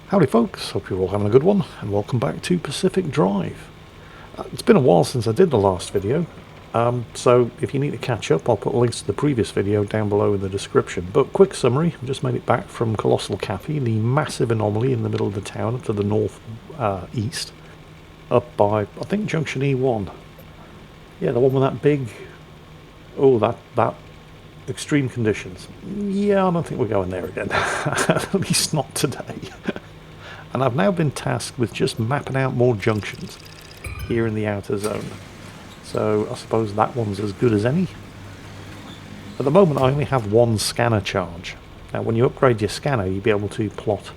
Howdy folks, hope you're all having a good one, and welcome back to Pacific Drive. It's been a while since I did the last video, so if you need to catch up, I'll put links to the previous video down below in the description. But quick summary, I just made it back from Old Cappy, the massive anomaly in the middle of the town up to the north east, up by, I think, Junction E1. Yeah, the one with that big, that extreme conditions. Yeah, I don't think we're going there again, at least not today. And I've now been tasked with just mapping out more junctions here in the outer zone. So I suppose that one's as good as any. At the moment I only have one scanner charge. Now when you upgrade your scanner you'll be able to plot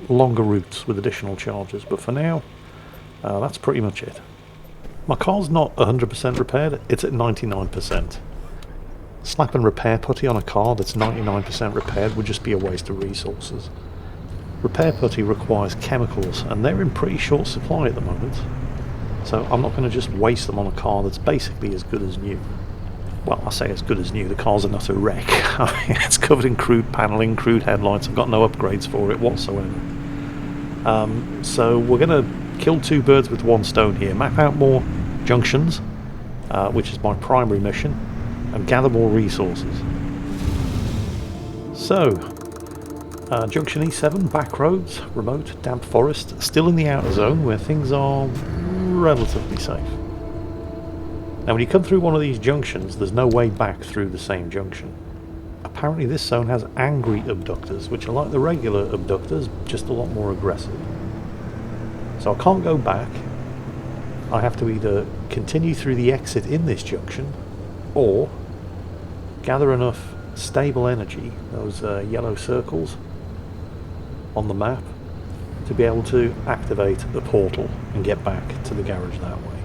longer routes with additional charges, but for now that's pretty much it. My car's not 100% repaired, it's at 99%. Slapping repair putty on a car that's 99% repaired would just be a waste of resources. Repair putty requires chemicals, and they're in pretty short supply at the moment. So I'm not going to just waste them on a car that's basically as good as new. Well, I say as good as new, the car's an utter wreck. I mean, it's covered in crude panelling, crude headlights, I've got no upgrades for it whatsoever. So we're going to kill two birds with one stone here, map out more junctions, which is my primary mission, and gather more resources. So, Junction E7, back roads, remote, damp forest, still in the outer zone where things are relatively safe. Now when you come through one of these junctions, there's no way back through the same junction. Apparently this zone has angry abductors, which are like the regular abductors, just a lot more aggressive. So I can't go back. I have to either continue through the exit in this junction, or gather enough stable energy, those yellow circles on the map, to be able to activate the portal and get back to the garage that way.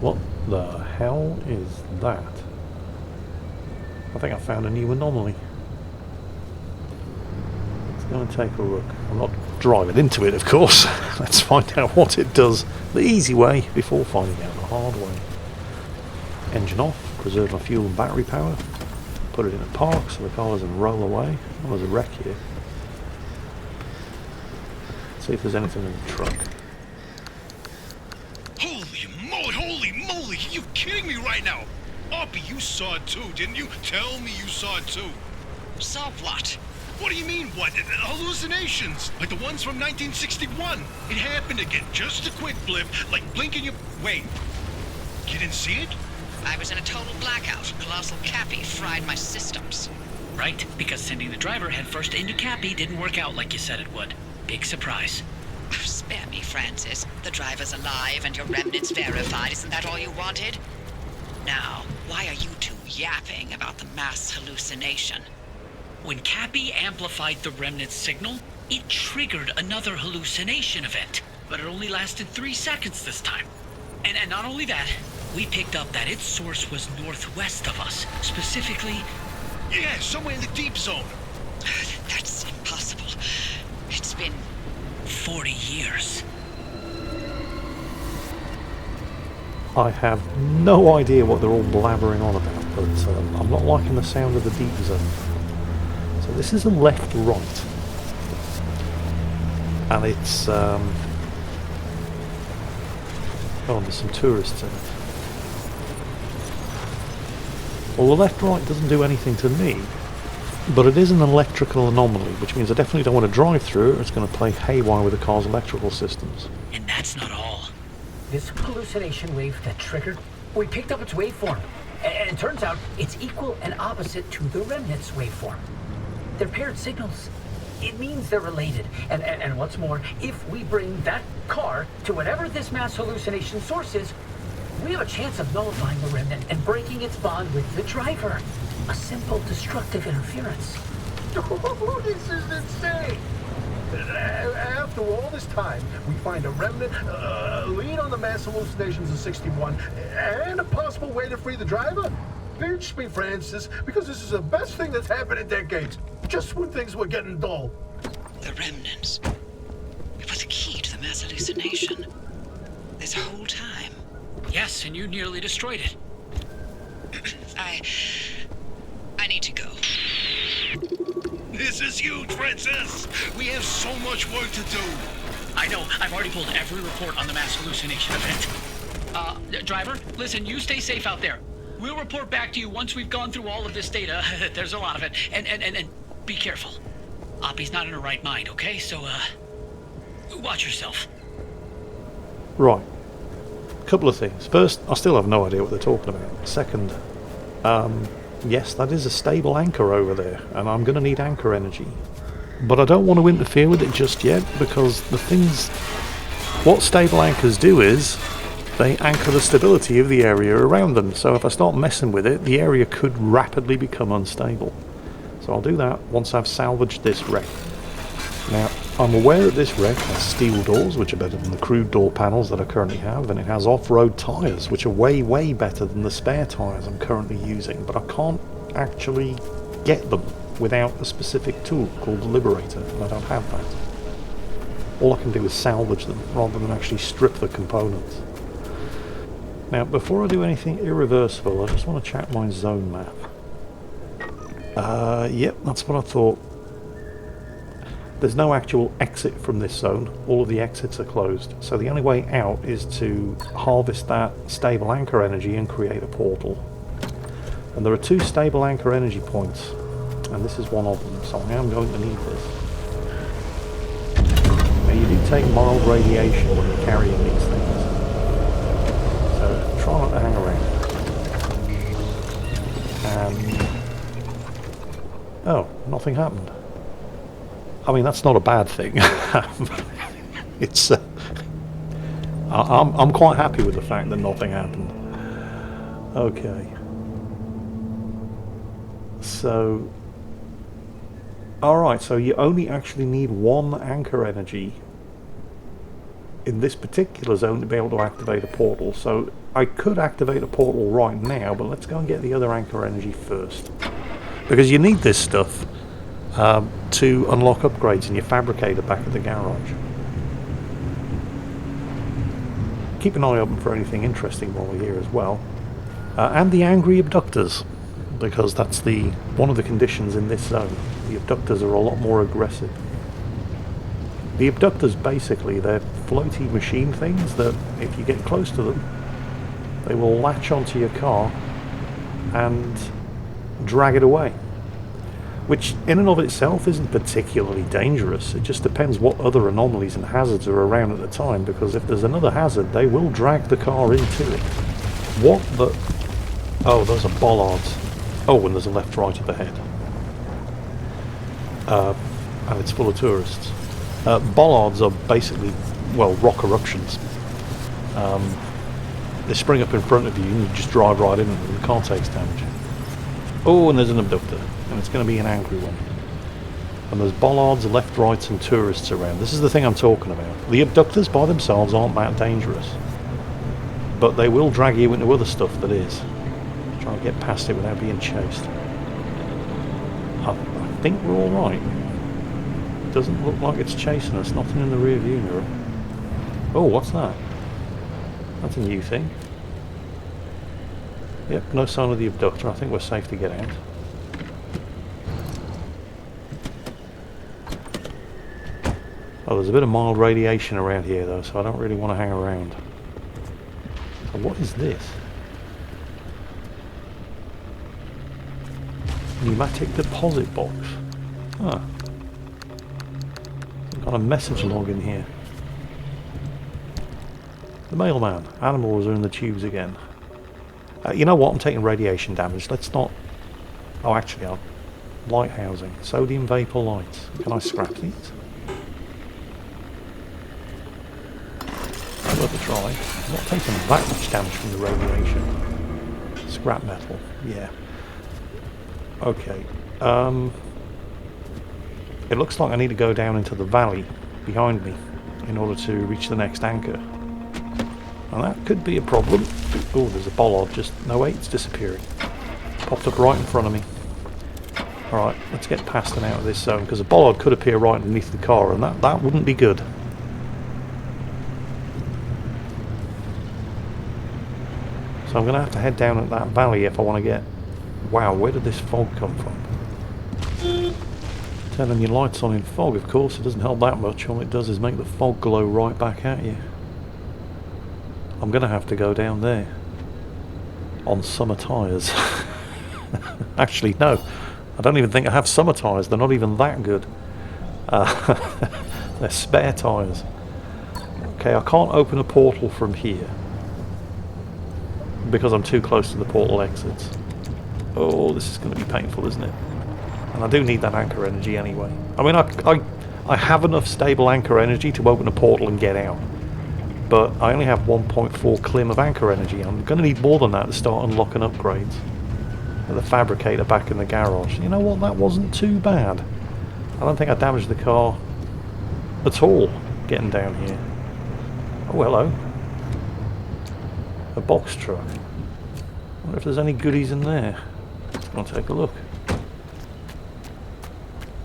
What the hell is that? I think I found a new anomaly. Let's go and take a look. I'm not driving into it, of course. Let's find out what it does the easy way before finding out the hard way. Engine off, preserve my fuel and battery power, put it in a park so the car doesn't roll away. Oh, there's a wreck here. See if there's anything in the truck. Holy moly, are you kidding me right now? Oppie, you saw it too, didn't you? Tell me you saw it too. Saw what? What do you mean, what? Hallucinations, like the ones from 1961. It happened again, just a quick blip, like blinking your... Wait, you didn't see it? I was in a total blackout. Colossal Cappy fried my systems. Right, because sending the driver headfirst into Cappy didn't work out like you said it would. Big surprise. Spare me, Francis. The driver's alive and your remnants verified. Isn't that all you wanted? Now, why are you two yapping about the mass hallucination? When Cappy amplified the remnant's signal, it triggered another hallucination event. But it only lasted 3 seconds this time. And not only that, we picked up that its source was northwest of us. Specifically... Yeah, somewhere in the deep zone. That's impossible. It's been 40 years. I have no idea what they're all blabbering on about, but I'm not liking the sound of the deep zone. So this is a left-right. And it's... oh, there's some tourists in it. Well, the left-right doesn't do anything to me, but it is an electrical anomaly, which means I definitely don't want to drive through it, or it's going to play haywire with the car's electrical systems. And that's not all. This hallucination wave that triggered, we picked up its waveform, and it turns out it's equal and opposite to the remnant's waveform. They're paired signals. It means they're related, and what's more, if we bring that car to whatever this mass hallucination source is, we have a chance of nullifying the remnant and breaking its bond with the driver. A simple destructive interference. This is insane! After all this time, we find a remnant, lead on the mass hallucinations of 61, and a possible way to free the driver? Pinch me, Francis, because this is the best thing that's happened in decades. Just when things were getting dull. the remnants. It was the key to the mass hallucination. This whole time. Yes, and you nearly destroyed it. I need to go. This is huge, Francis. We have so much work to do. I know. I've already pulled every report on the mass hallucination event. Driver, listen, you stay safe out there. We'll report back to you once we've gone through all of this data. There's a lot of it. And be careful. Oppie's not in her right mind, okay? So, watch yourself. Right. Couple of things. First, I still have no idea what they're talking about. Second, yes, that is a stable anchor over there, and I'm going to need anchor energy. But I don't want to interfere with it just yet, because the things... What stable anchors do is, they anchor the stability of the area around them. So if I start messing with it, the area could rapidly become unstable. So I'll do that once I've salvaged this wreck. Now, I'm aware that this wreck has steel doors, which are better than the crude door panels that I currently have, and it has off-road tyres, which are way, way better than the spare tyres I'm currently using, but I can't actually get them without a specific tool called the Liberator, and I don't have that. All I can do is salvage them, rather than actually strip the components. Now, before I do anything irreversible, I just want to check my zone map. Yep, that's what I thought. There's no actual exit from this zone. All of the exits are closed. So the only way out is to harvest that stable anchor energy and create a portal. And there are 2 stable anchor energy points. And this is one of them. So I am going to need this. Now you do take mild radiation when you're carrying these things. So try not to hang around. And... oh, nothing happened. I mean, that's not a bad thing. It's. I'm quite happy with the fact that nothing happened. Okay. So. Alright, so you only actually need 1 anchor energy in this particular zone to be able to activate a portal. So I could activate a portal right now, but let's go and get the other anchor energy first. Because you need this stuff to unlock upgrades in your fabricator back at the garage. Keep an eye open for anything interesting while we're here as well. And the angry abductors, because that's one of the conditions in this zone. The abductors are a lot more aggressive. The abductors, basically, they're floaty machine things that, if you get close to them, they will latch onto your car and drag it away. Which, in and of itself, isn't particularly dangerous. It just depends what other anomalies and hazards are around at the time, because if there's another hazard, they will drag the car into it. What the... oh, those are bollards. Oh, and there's a left-right up ahead. And it's full of tourists. Bollards are basically, well, rock eruptions. They spring up in front of you and you just drive right in and the car takes damage. Oh, and there's an abductor. And it's going to be an angry one. And there's bollards, left, rights, and tourists around. This is the thing I'm talking about. The abductors by themselves aren't that dangerous. But they will drag you into other stuff that is. Try to get past it without being chased. I think we're alright. Doesn't look like it's chasing us. Nothing in the rear view mirror. Oh, what's that? That's a new thing. Yep, no sign of the abductor. I think we're safe to get out. Oh, there's a bit of mild radiation around here though, so I don't really want to hang around. So what is this? Pneumatic deposit box. Ah. Got a message log in here. The mailman. Animals are in the tubes again. You know what? I'm taking radiation damage. Let's not... oh, actually, I'll... light housing. Sodium vapor lights. Can I scrap these? Worth a try. I'm not taking that much damage from the radiation. Scrap metal. Yeah. Okay. It looks like I need to go down into the valley behind me in order to reach the next anchor. And that could be a problem. Oh, there's a bollard just... no wait, it's disappearing. Popped up right in front of me. Alright, let's get past and out of this zone, because a bollard could appear right underneath the car, and that wouldn't be good. So I'm going to have to head down at that valley if I want to get... wow, where did this fog come from? Turning your lights on in fog, of course, it doesn't help that much. All it does is make the fog glow right back at you. I'm going to have to go down there on summer tyres. Actually, no. I don't even think I have summer tyres. They're not even that good. They're spare tyres. Okay, I can't open a portal from here because I'm too close to the portal exits. Oh, this is going to be painful, isn't it? And I do need that anchor energy anyway. I mean, I have enough stable anchor energy to open a portal and get out. But I only have 1.4 clim of anchor energy. I'm going to need more than that to start unlocking upgrades. And the fabricator back in the garage. You know what? That wasn't too bad. I don't think I damaged the car at all getting down here. Oh, hello. A box truck. I wonder if there's any goodies in there. Let's go and take a look.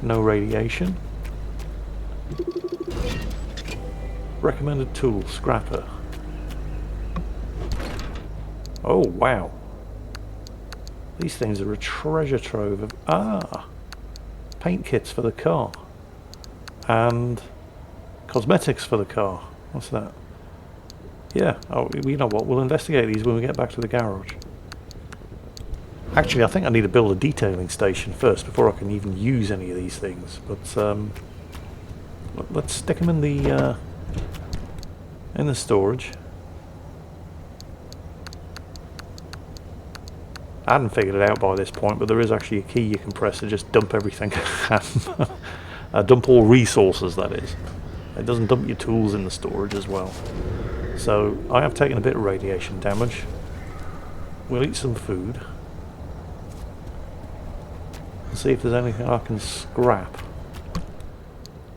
No radiation. Recommended tool, scrapper. Oh, wow. These things are a treasure trove of... paint kits for the car. And cosmetics for the car. What's that? Yeah, oh, you know what, we'll investigate these when we get back to the garage. Actually, I think I need to build a detailing station first before I can even use any of these things. But let's stick them in the storage. I hadn't figured it out by this point, but there is actually a key you can press to just dump everything. Dump all resources, that is. It doesn't dump your tools in the storage as well. So I have taken a bit of radiation damage. We'll eat some food. And see if there's anything I can scrap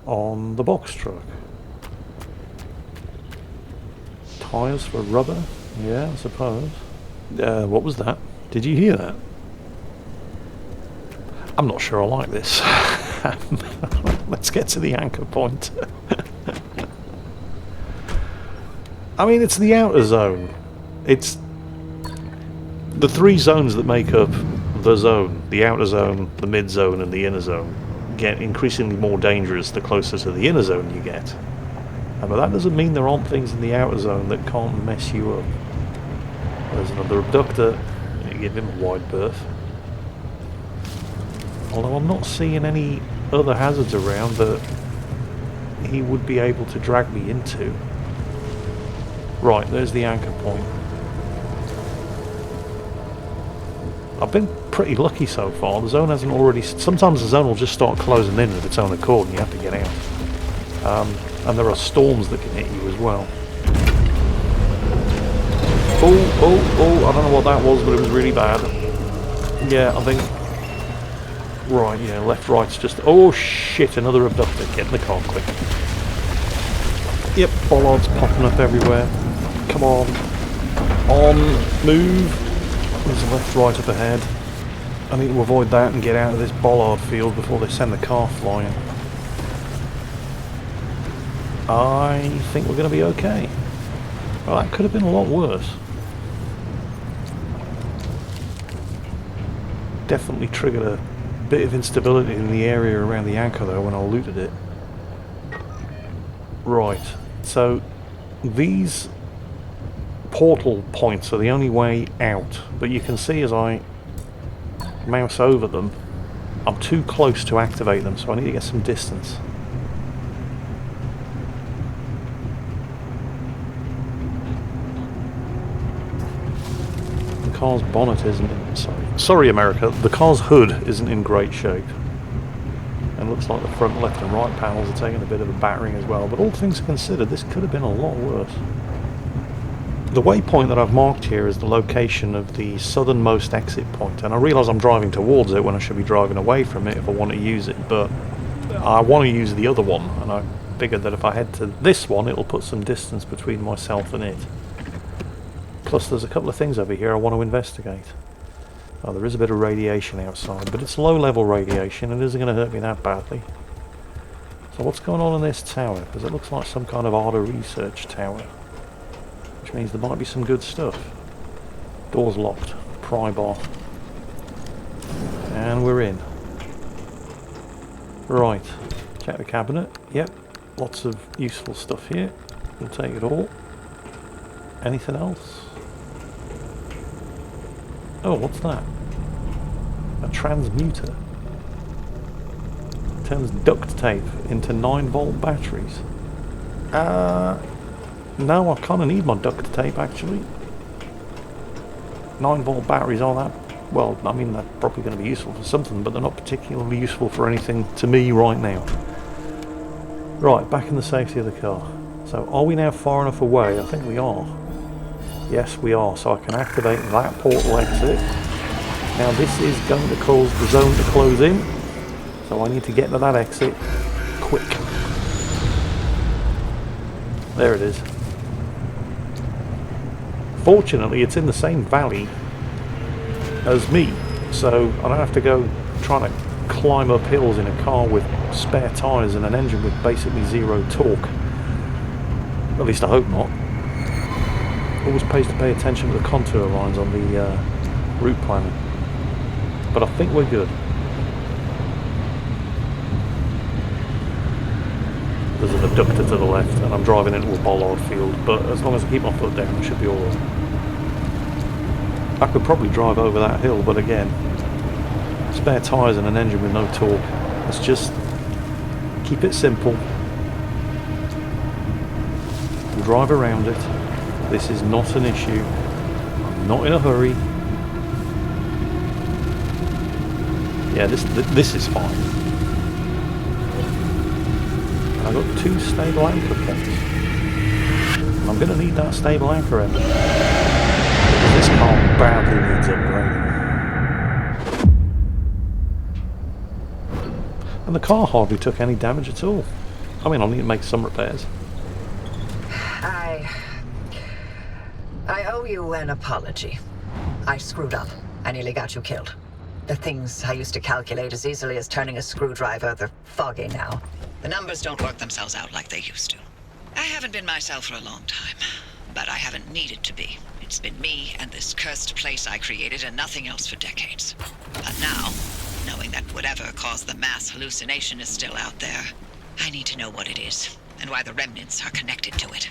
on the box truck. Tyres for rubber? Yeah, I suppose. What was that? Did you hear that? I'm not sure I like this. Let's get to the anchor point. I mean, it's the outer zone. It's the three zones that make up the zone. The outer zone, the mid zone, and the inner zone get increasingly more dangerous the closer to the inner zone you get. But that doesn't mean there aren't things in the outer zone that can't mess you up. There's another abductor. You give him a wide berth. Although I'm not seeing any other hazards around that he would be able to drag me into. Right, there's the anchor point. I've been pretty lucky so far. The zone hasn't already... Sometimes the zone will just start closing in of its own accord and you have to get out. And there are storms that can hit you as well. Oh, I don't know what that was, but it was really bad. Yeah, I think... Right, yeah, left, right's just... Oh shit, another abductor. Get in the car quick. Yep, bollards popping up everywhere. Come on. On, move. There's a left, right up ahead. I need to avoid that and get out of this bollard field before they send the car flying. I think we're going to be okay. Well, that could have been a lot worse. Definitely triggered a bit of instability in the area around the anchor though when I looted it. Right, so these portal points are the only way out, but you can see as I mouse over them, I'm too close to activate them, so I need to get some distance. The car's bonnet isn't in, sorry America, the car's hood isn't in great shape. And looks like the front left and right panels are taking a bit of a battering as well, but all things considered, this could have been a lot worse. The waypoint that I've marked here is the location of the southernmost exit point, and I realise I'm driving towards it when I should be driving away from it if I want to use it, but I want to use the other one, and I figured that if I head to this one it'll put some distance between myself and it. Plus there's a couple of things over here I want to investigate. Oh, there is a bit of radiation outside, but it's low level radiation and it isn't going to hurt me that badly. So what's going on in this tower? Because it looks like some kind of ARDA research tower. Which means there might be some good stuff. Door's locked. Pry bar. And we're in. Right, check the cabinet. Yep, lots of useful stuff here. We'll take it all. Anything else? Oh, what's that? A transmuter. Turns duct tape into 9-volt batteries. No, I kind of need my duct tape actually. 9-volt batteries aren't that, well, I mean, they're probably going to be useful for something, but they're not particularly useful for anything to me right now. Right, back in the safety of the car. So, are we now far enough away? I think we are. Yes, we are. So I can activate that portal exit. Now this is going to cause the zone to close in. So I need to get to that exit quick. There it is. Fortunately, it's in the same valley as me. So I don't have to go trying to climb up hills in a car with spare tyres and an engine with basically zero torque. At least I hope not. Always pays to pay attention to the contour lines on the route planning. But I think we're good. There's an adductor to the left and I'm driving into a bollard field, but as long as I keep my foot down, it should be alright. I could probably drive over that hill, but again, spare tyres and an engine with no torque. Let's just keep it simple. We'll drive around it. This is not an issue. I'm not in a hurry. Yeah, this is fine. And I've got 2 stable anchor points. And I'm going to need that stable anchor end. Because this car badly needs upgrading. And the car hardly took any damage at all. I mean, I'll need to make some repairs. I owe you an apology. I screwed up. I nearly got you killed. The things I used to calculate as easily as turning a screwdriver, they're foggy now. The numbers don't work themselves out like they used to. I haven't been myself for a long time, but I haven't needed to be. It's been me and this cursed place I created and nothing else for decades. But now, knowing that whatever caused the mass hallucination is still out there, I need to know what it is and why the remnants are connected to it.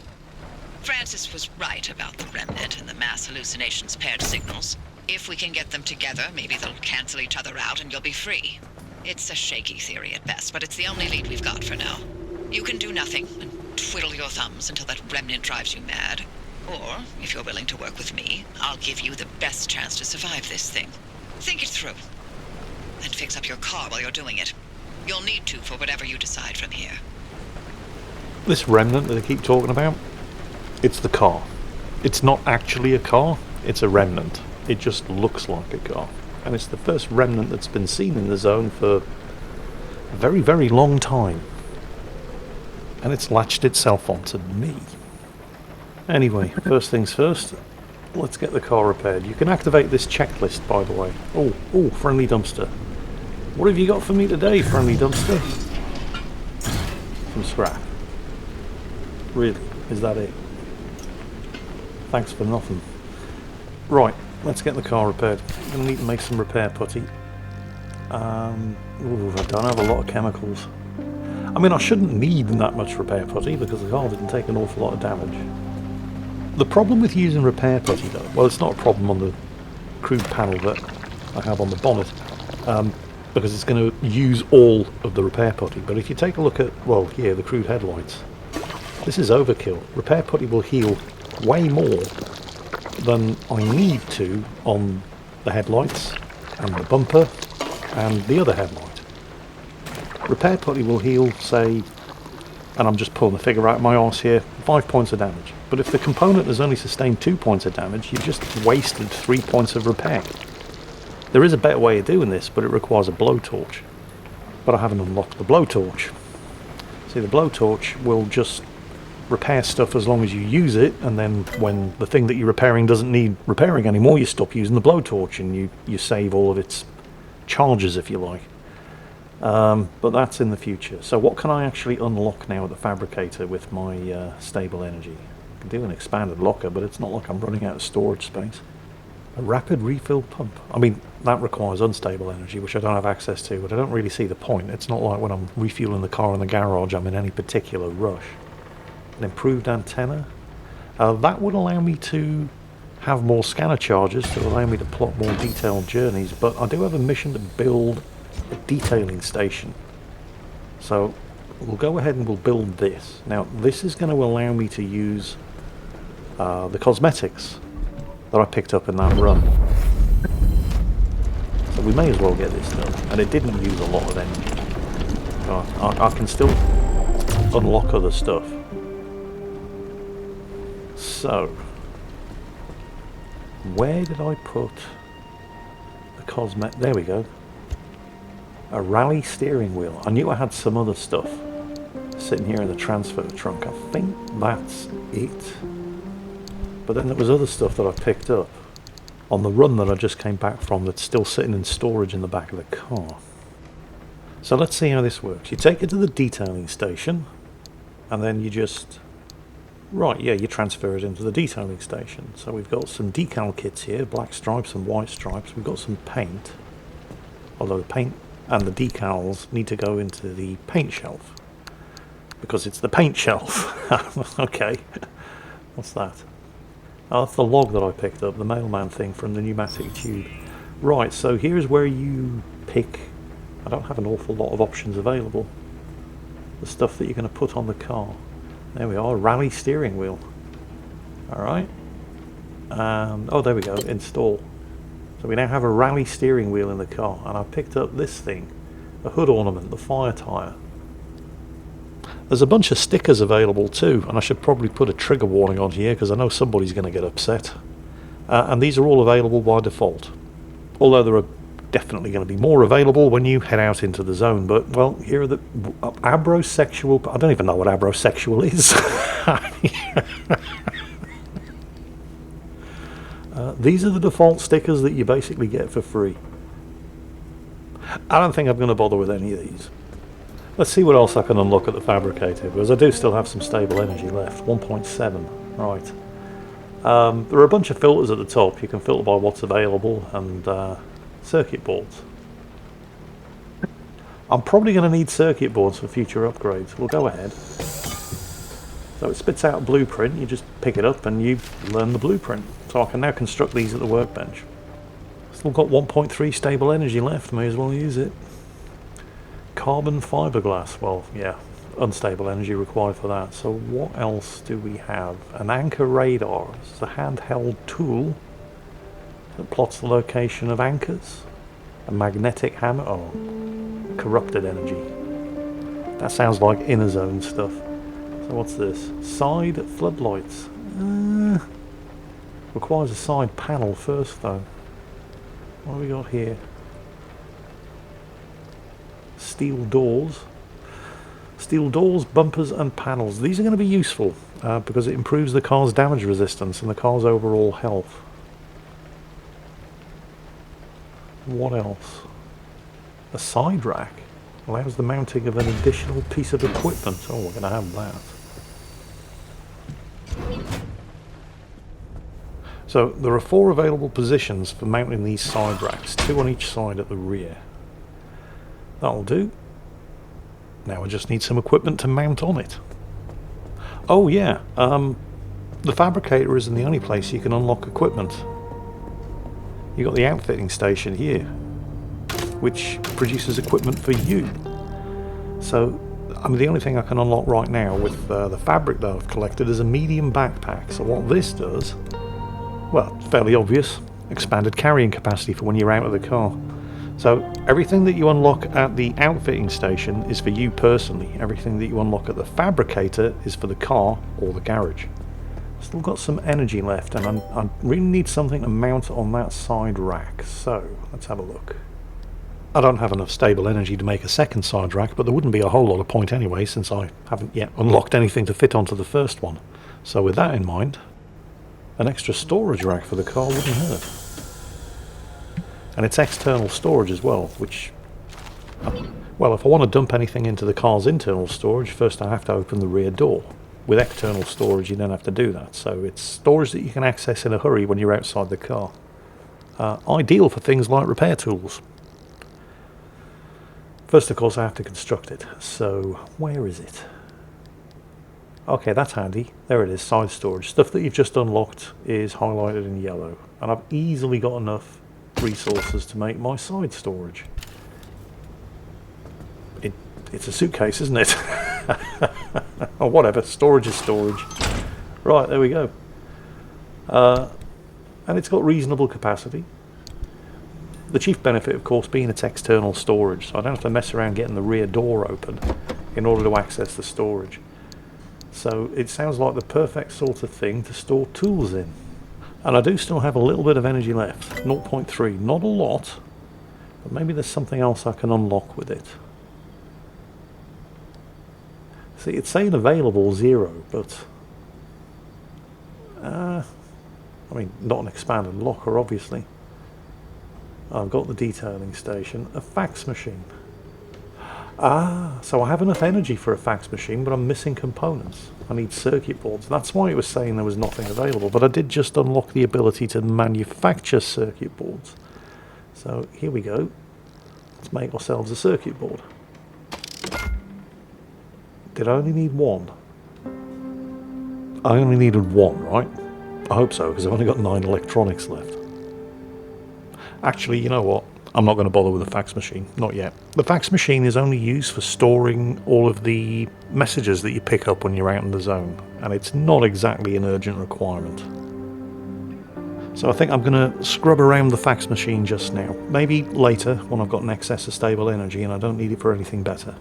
Francis was right about the remnant and the mass hallucinations paired signals. If we can get them together, maybe they'll cancel each other out and you'll be free. It's a shaky theory at best, but it's the only lead we've got for now. You can do nothing and twiddle your thumbs until that remnant drives you mad. Or, if you're willing to work with me, I'll give you the best chance to survive this thing. Think it through. And fix up your car while you're doing it. You'll need to for whatever you decide from here. This remnant that I keep talking about, it's the car. It's not actually a car, it's a remnant. It just looks like a car. And it's the first remnant that's been seen in the zone for a very, very long time. And it's latched itself onto me. Anyway, first things first, let's get the car repaired. You can activate this checklist, by the way. Oh, friendly dumpster. What have you got for me today, friendly dumpster? Some scrap. Really? Is that it? Thanks for nothing. Right, let's get the car repaired. I'm going to need to make some repair putty. I don't have a lot of chemicals. I mean, I shouldn't need that much repair putty because the car didn't take an awful lot of damage. The problem with using repair putty, though, well, it's not a problem on the crude panel that I have on the bonnet, because it's going to use all of the repair putty. But if you take a look at, well, here, the crude headlights, this is overkill. Repair putty will heal way more than I need to on the headlights and the bumper and the other headlight. Repair putty will heal, say, and I'm just pulling the figure out of my arse here, 5 points of damage. But if the component has only sustained 2 points of damage, you've just wasted 3 points of repair. There is a better way of doing this, but it requires a blowtorch. But I haven't unlocked the blowtorch. See, the blowtorch will just repair stuff as long as you use it, and then when the thing that you're repairing doesn't need repairing anymore, you stop using the blowtorch and you save all of its charges, if you like. But that's in the future. So what can I actually unlock now at the fabricator with my stable energy? I can do an expanded locker, but it's not like I'm running out of storage space. A rapid refill pump. I mean, that requires unstable energy, which I don't have access to, but I don't really see the point. It's not like when I'm refueling the car in the garage, I'm in any particular rush. An improved antenna. That would allow me to have more scanner charges to allow me to plot more detailed journeys, but I do have a mission to build a detailing station. So we'll go ahead and we'll build this. Now, this is going to allow me to use the cosmetics that I picked up in that run. So we may as well get this done. And it didn't use a lot of energy. I can still unlock other stuff. So, where did I put the cosmetic? There we go. A rally steering wheel. I knew I had some other stuff sitting here in the transfer trunk. I think that's it. But then there was other stuff that I picked up on the run that I just came back from that's still sitting in storage in the back of the car. So let's see how this works. You take it to the detailing station and then you just... Right, yeah, you transfer it into the detailing station. So we've got some decal kits here, black stripes and white stripes. We've got some paint. Although the paint and the decals need to go into the paint shelf. Because it's the paint shelf. Okay. What's that? Oh, that's the log that I picked up, the mailman thing from the pneumatic tube. Right, so here's where you pick... I don't have an awful lot of options available. The stuff that you're going to put on the car. There we are, rally steering wheel. Alright. Oh, there we go, install. So we now have a rally steering wheel in the car. And I picked up this thing, the hood ornament, the fire tyre. There's a bunch of stickers available too, and I should probably put a trigger warning on here because I know somebody's going to get upset. And these are all available by default. Although there are definitely going to be more available when you head out into the zone. But, well, here are the abrosexual... I don't even know what abrosexual is. These are the default stickers that you basically get for free. I don't think I'm going to bother with any of these. Let's see what else I can unlock at the fabricator, because I do still have some stable energy left. 1.7. Right. There are a bunch of filters at the top. You can filter by what's available and circuit boards. I'm probably going to need circuit boards for future upgrades. We'll go ahead. So it spits out a blueprint. You just pick it up and you learn the blueprint. So I can now construct these at the workbench. Still got 1.3 stable energy left. May as well use it. Carbon fiberglass, well, yeah, unstable energy required for that. So what else do we have? An anchor radar. It's a handheld tool that plots the location of anchors. A magnetic hammer. Oh, corrupted energy. That sounds like inner zone stuff. So what's this? Side floodlights. Requires a side panel first though. What have we got here? Steel doors. Steel doors, bumpers and panels. These are going to be useful because it improves the car's damage resistance and the car's overall health. What else? A side rack allows the mounting of an additional piece of equipment. Oh, we're going to have that. So there are 4 available positions for mounting these side racks, 2 on each side at the rear. That'll do. Now I just need some equipment to mount on it. Oh yeah, the fabricator isn't the only place you can unlock equipment. You've got the outfitting station here, which produces equipment for you. So, I mean, the only thing I can unlock right now with the fabric that I've collected is a medium backpack. So what this does, well, fairly obvious, expanded carrying capacity for when you're out of the car. So everything that you unlock at the outfitting station is for you personally. Everything that you unlock at the fabricator is for the car or the garage. Still got some energy left, and I really need something to mount on that side rack. So let's have a look. I don't have enough stable energy to make a second side rack, but there wouldn't be a whole lot of point anyway, since I haven't yet unlocked anything to fit onto the first one. So with that in mind, an extra storage rack for the car wouldn't hurt. And it's external storage as well, which, well, if I want to dump anything into the car's internal storage, first I have to open the rear door. With external storage you don't have to do that, so it's storage that you can access in a hurry when you're outside the car. ideal for things like repair tools. First, of course, I have to construct it. So, where is it? Okay, that's handy. There it is, side storage. Stuff that you've just unlocked is highlighted in yellow. And I've easily got enough resources to make my side storage. It's a suitcase, isn't it? Or whatever, storage is storage. Right, there we go. And it's got reasonable capacity. The chief benefit, of course, being it's external storage, so I don't have to mess around getting the rear door open in order to access the storage. So it sounds like the perfect sort of thing to store tools in. And I do still have a little bit of energy left, 0.3, not a lot, but maybe there's something else I can unlock with it. See, it's saying available 0, but I mean, not an expanded locker, obviously. I've got the detailing station, a fax machine. So I have enough energy for a fax machine, but I'm missing components. I need circuit boards. That's why it was saying there was nothing available, but I did just unlock the ability to manufacture circuit boards. So here we go. Let's make ourselves a circuit board. Did I only need one? I only needed one, right? I hope so, because I've only got 9 electronics left. Actually, you know what? I'm not going to bother with the fax machine. Not yet. The fax machine is only used for storing all of the messages that you pick up when you're out in the zone, and it's not exactly an urgent requirement. So I think I'm going to scrub around the fax machine just now. Maybe later, when I've got an excess of stable energy and I don't need it for anything better.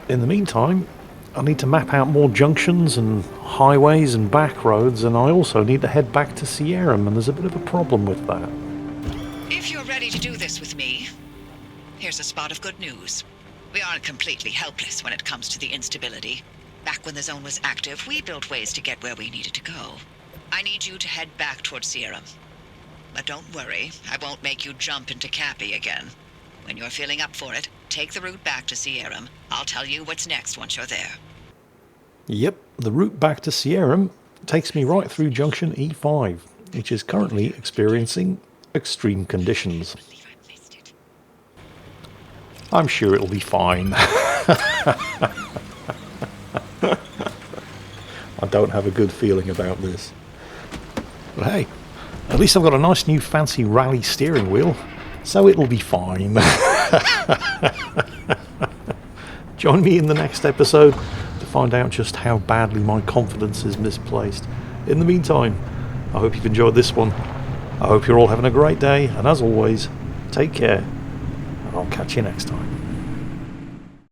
In the meantime, I need to map out more junctions and highways and back roads, and I also need to head back to Sierram, and there's a bit of a problem with that. If you're ready to do this with me, here's a spot of good news. We aren't completely helpless when it comes to the instability. Back when the zone was active, we built ways to get where we needed to go. I need you to head back towards Sierram. But don't worry, I won't make you jump into Cappy again. When you're feeling up for it, take the route back to Sierram. I'll tell you what's next once you're there. Yep, the route back to Sierram takes me right through junction E5, which is currently experiencing extreme conditions. I'm sure it'll be fine. I don't have a good feeling about this. But hey, at least I've got a nice new fancy rally steering wheel, so it'll be fine. Join me in the next episode to find out just how badly my confidence is misplaced. In the meantime, I hope you've enjoyed this one. I hope you're all having a great day, and as always, take care, and I'll catch you next time.